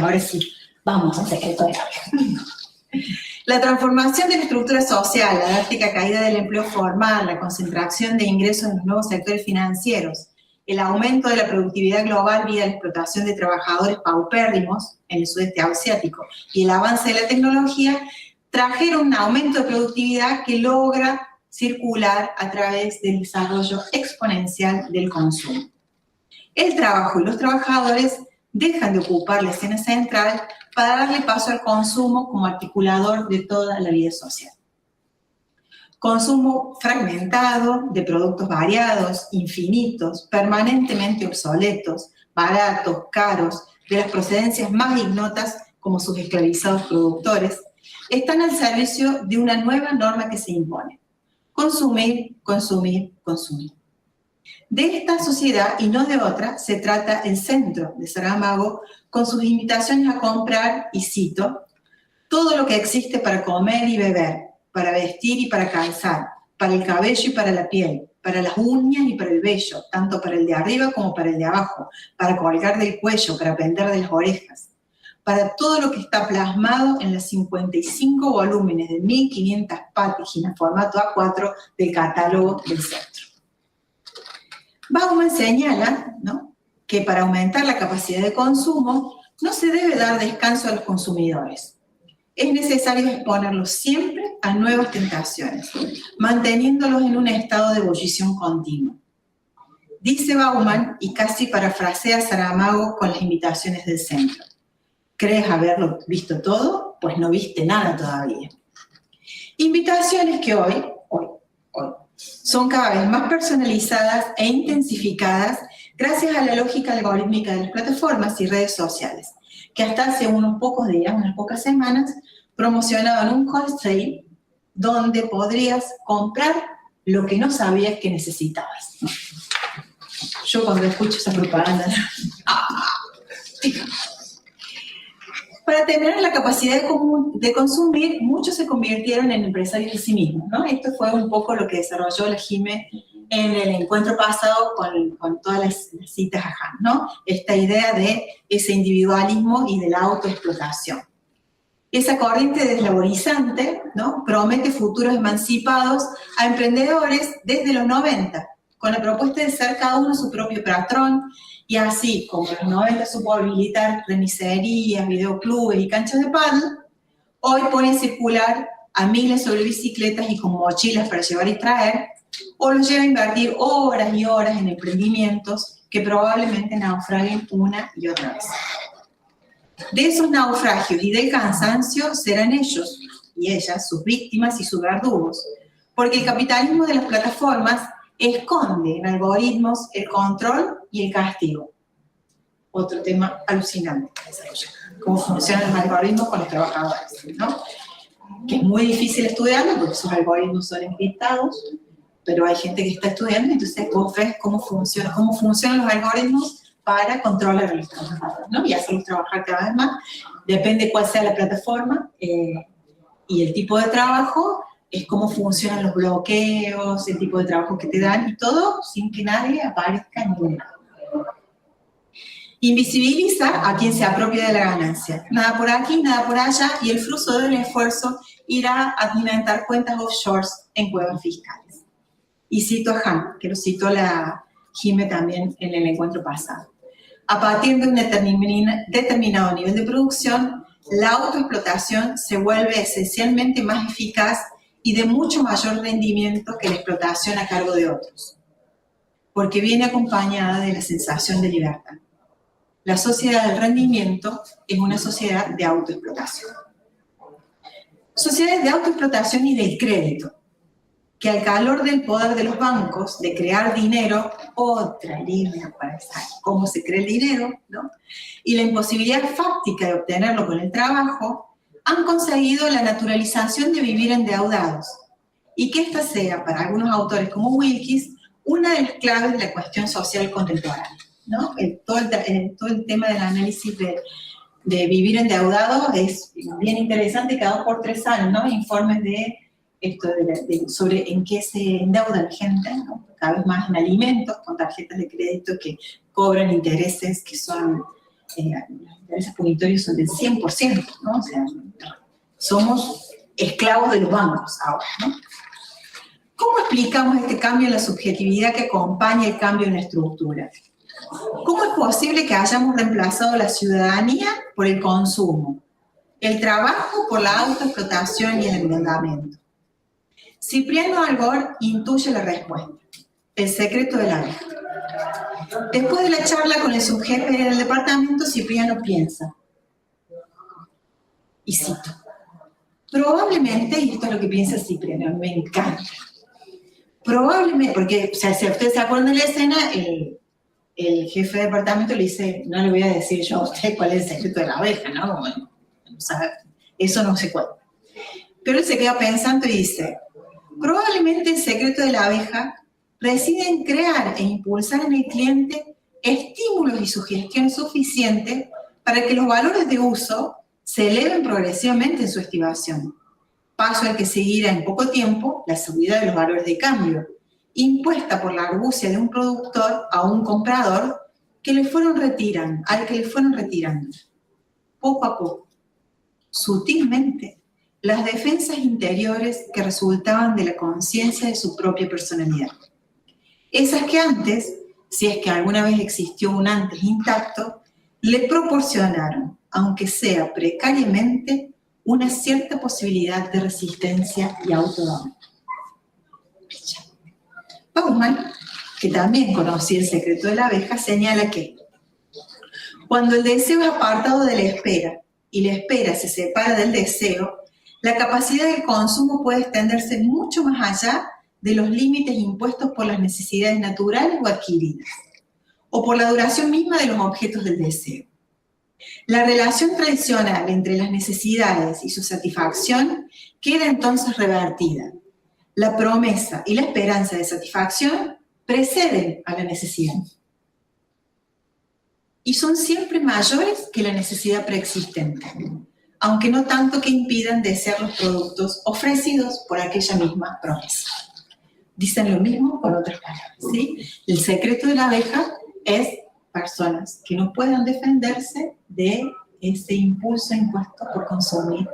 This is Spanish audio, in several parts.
ahora sí, vamos al secreto de Gabriel. La transformación de la estructura social, la drástica caída del empleo formal, la concentración de ingresos en los nuevos sectores financieros, el aumento de la productividad global vía la explotación de trabajadores paupérrimos en el sudeste asiático y el avance de la tecnología trajeron un aumento de productividad que logra circular a través del desarrollo exponencial del consumo. El trabajo y los trabajadores dejan de ocupar la escena central para darle paso al consumo como articulador de toda la vida social. Consumo fragmentado de productos variados, infinitos, permanentemente obsoletos, baratos, caros, de las procedencias más ignotas como sus esclavizados productores, están al servicio de una nueva norma que se impone. Consumir, consumir, consumir. De esta sociedad y no de otra se trata el centro de Saramago con sus invitaciones a comprar, y cito, todo lo que existe para comer y beber, para vestir y para calzar, para el cabello y para la piel, para las uñas y para el vello, tanto para el de arriba como para el de abajo, para colgar del cuello, para pender de las orejas, para todo lo que está plasmado en los 55 volúmenes de 1500 páginas, formato A4 del catálogo del centro. Bauman señala, ¿no?, que para aumentar la capacidad de consumo no se debe dar descanso a los consumidores. Es necesario exponerlos siempre a nuevas tentaciones, manteniéndolos en un estado de ebullición continua. Dice Bauman, y casi parafrasea a Saramago con las invitaciones del centro. ¿Crees haberlo visto todo? Pues no viste nada todavía. Invitaciones que hoy, son cada vez más personalizadas e intensificadas gracias a la lógica algorítmica de las plataformas y redes sociales, que hasta hace unos pocos días, unas pocas semanas, promocionaban un hot sale donde podrías comprar lo que no sabías que necesitabas. Yo cuando escucho esa propaganda, para tener la capacidad de consumir, muchos se convirtieron en empresarios de sí mismos, ¿no? Esto fue un poco lo que desarrolló la Jime en el encuentro pasado con todas las citas a Han, ¿no? Esta idea de ese individualismo y de la autoexplotación. Esa corriente deslaborizante, ¿no?, promete futuros emancipados a emprendedores desde los 90, con la propuesta de ser cada uno su propio patrón, y así como en los 90 supo habilitar remiserías, videoclubes y canchas de pádel, hoy pone a circular a miles sobre bicicletas y con mochilas para llevar y traer, o los lleva a invertir horas y horas en emprendimientos que probablemente naufraguen una y otra vez. De esos naufragios y del cansancio serán ellos y ellas sus víctimas y sus verdugos, porque el capitalismo de las plataformas esconde en algoritmos el control y el castigo. Otro tema alucinante, cómo funcionan los algoritmos con los trabajadores, ¿no? Que es muy difícil estudiarlo porque esos algoritmos son encriptados, pero hay gente que está estudiando, entonces vos ves cómo funcionan los algoritmos para controlar a los trabajadores, ¿no? Y hacerlos trabajar cada vez más. Depende cuál sea la plataforma y el tipo de trabajo, es cómo funcionan los bloqueos, el tipo de trabajo que te dan, y todo sin que nadie aparezca en ningún lado. Invisibiliza a quien se apropia de la ganancia. Nada por aquí, nada por allá, y el fruto del esfuerzo irá a alimentar cuentas offshores en cuevas fiscales. Y cito a Han, que lo citó la Jime también en el encuentro pasado. A partir de un determinado nivel de producción, la autoexplotación se vuelve esencialmente más eficaz y de mucho mayor rendimiento que la explotación a cargo de otros, porque viene acompañada de la sensación de libertad. La sociedad del rendimiento es una sociedad de autoexplotación. Sociedades de autoexplotación y del crédito, que al calor del poder de los bancos, de crear dinero, otra línea para saber cómo se crea el dinero, ¿no?, y la imposibilidad fáctica de obtenerlo con el trabajo, han conseguido la naturalización de vivir endeudados, y que esta sea, para algunos autores como Wilkes, una de las claves de la cuestión social contemporánea, ¿no? Todo el tema del análisis de vivir endeudado es bien interesante, cada 2 por 3 años, ¿no? Informes de esto sobre en qué se endeuda la gente, ¿no? Cada vez más en alimentos, con tarjetas de crédito que cobran intereses que son los intereses punitorios son del 100%, ¿no? O sea, somos esclavos de los bancos ahora, ¿no? ¿Cómo explicamos este cambio en la subjetividad que acompaña el cambio en la estructura? ¿Cómo es posible que hayamos reemplazado la ciudadanía por el consumo, el trabajo por la autoexplotación y el endeudamiento? Cipriano Algor intuye la respuesta: el secreto de la abeja. Después de la charla con el subjefe del departamento, Cipriano piensa, y cito, probablemente, y esto es lo que piensa Cipriano, me encanta, probablemente, porque, o sea, si ustedes se acuerdan de la escena, el jefe de departamento le dice, no le voy a decir yo a usted cuál es el secreto de la abeja, ¿no? Bueno, o sea, eso no se cuenta. Pero él se queda pensando y dice, probablemente el secreto de la abeja reside en crear e impulsar en el cliente estímulos y sugestión suficiente para que los valores de uso se eleven progresivamente en su estimación, paso al que seguirá en poco tiempo la subida de los valores de cambio, impuesta por la argucia de un productor a un comprador al que le fueron retirando, poco a poco, sutilmente, las defensas interiores que resultaban de la conciencia de su propia personalidad. Esas que antes, si es que alguna vez existió un antes intacto, le proporcionaron, aunque sea precariamente, una cierta posibilidad de resistencia y autodominio. Bauman, que también conocía el secreto de la abeja, señala que cuando el deseo es apartado de la espera y la espera se separa del deseo, la capacidad del consumo puede extenderse mucho más allá de los límites impuestos por las necesidades naturales o adquiridas, o por la duración misma de los objetos del deseo. La relación tradicional entre las necesidades y su satisfacción queda entonces revertida. La promesa y la esperanza de satisfacción preceden a la necesidad. Y son siempre mayores que la necesidad preexistente, aunque no tanto que impidan desear los productos ofrecidos por aquella misma promesa. Dicen lo mismo con otras palabras, ¿sí? El secreto de la abeja es personas que no puedan defenderse de ese impulso impuesto por consumir.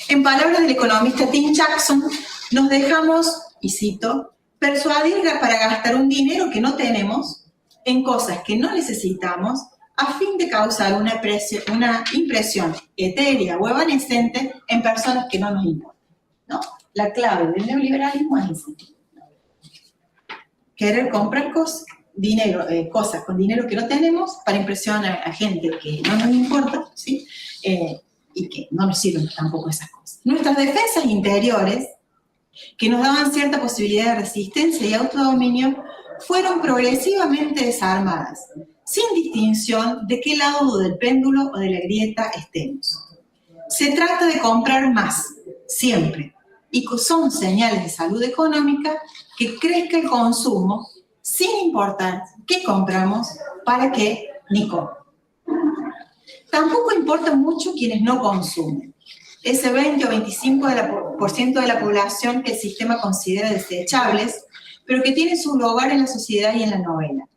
En palabras del economista Tim Jackson, nos dejamos, y cito, persuadir para gastar un dinero que no tenemos en cosas que no necesitamos a fin de causar una impresión etérea o evanescente en personas que no nos importan, ¿no? La clave del neoliberalismo es ese. Querer comprar cosas con dinero que no tenemos para impresionar a gente que no nos importa, ¿sí? Y que no nos sirven tampoco esas cosas. Nuestras defensas interiores, que nos daban cierta posibilidad de resistencia y autodominio, fueron progresivamente desarmadas, sin distinción de qué lado del péndulo o de la grieta estemos. Se trata de comprar más, siempre, y son señales de salud económica que crezca el consumo sin importar qué compramos, para qué ni cómo. Tampoco importa mucho quienes no consumen. Ese 20 o 25% de la población que el sistema considera desechables, pero que tienen su lugar en la sociedad y en la novela.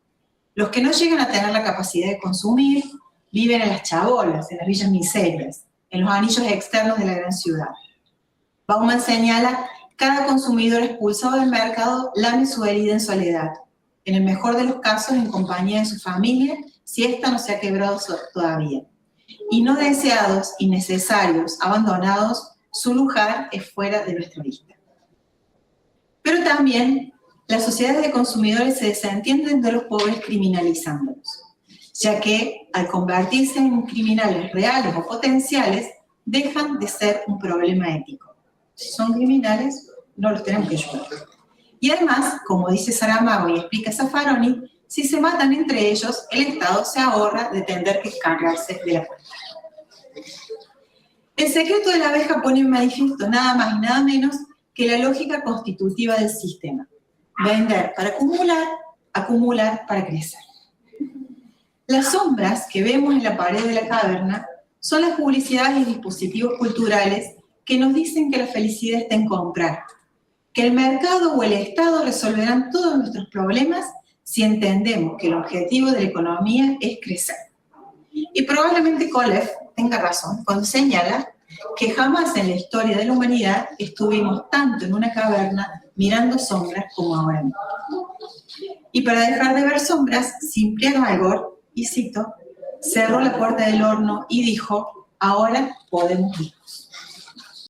Los que no llegan a tener la capacidad de consumir viven en las chabolas, en las villas miserias, en los anillos externos de la gran ciudad. Bauman señala, cada consumidor expulsado del mercado lame su herida en soledad, en el mejor de los casos en compañía de su familia, si ésta no se ha quebrado todavía. Y no deseados, innecesarios, abandonados, su lugar es fuera de nuestra vista. Pero también las sociedades de consumidores se desentienden de los pobres criminalizándolos, ya que al convertirse en criminales reales o potenciales, dejan de ser un problema ético. Si son criminales, no los tenemos que ayudar. Y además, como dice Saramago y explica Zaffaroni, si se matan entre ellos, el Estado se ahorra de tener que cargarse de la cuenta. El secreto de la abeja pone en manifiesto nada más y nada menos que la lógica constitutiva del sistema. Vender para acumular, acumular para crecer. Las sombras que vemos en la pared de la caverna son las publicidades y dispositivos culturales que nos dicen que la felicidad está en comprar, que el mercado o el Estado resolverán todos nuestros problemas si entendemos que el objetivo de la economía es crecer. Y probablemente Kolev tenga razón cuando señala que jamás en la historia de la humanidad estuvimos tanto en una caverna mirando sombras como ahora mismo. Y para dejar de ver sombras, Cipriano Algor, y cito, cerró la puerta del horno y dijo, ahora podemos irnos.